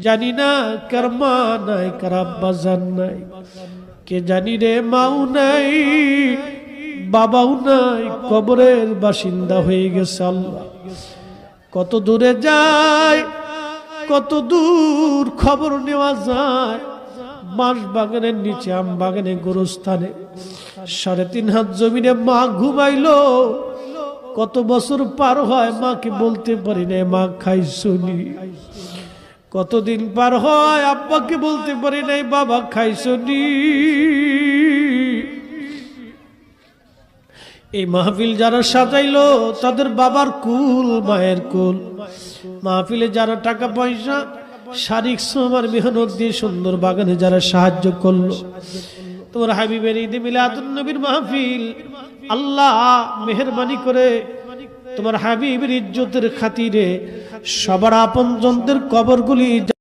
জানি না কার মা নাই, কার আব্বা জান নাই, কে জানি রে মাও নাই, বাবাও নাই, কবরের বাসিন্দা হয়ে গেছে। আল্লাহ কত দূরে যায়, কত দূর খবর নেওয়া যায়। বাঁশ বাগানের নিচে, আম বাগানে, গোরস্থানে 3.5 হাত জমিনে মা ঘুমাইলো। কত বছর পার হয়, মাকে বলতে পারি না মা খাইছনি। কতদিন পার হয়, আব্বাকে বলতে পারি নাই বাবা খাইছনি। এই মাহফিল যারা সাজাইলো তাদের বাবার কুল, মায়ের কুল। মাহফিলে যারা টাকা পয়সা, শারীরিক শ্রম আর মেহনত দিয়ে সুন্দর বাগানে যারা সাহায্য করলো, তোমার হাবিবের ঈদে মিলাদুন নবীর মাহফিল, আল্লাহ মেহেরবানি করে তোমার হাবিবের ইজ্জতের খাতিরে সবার আপনজনদের কবরগুলি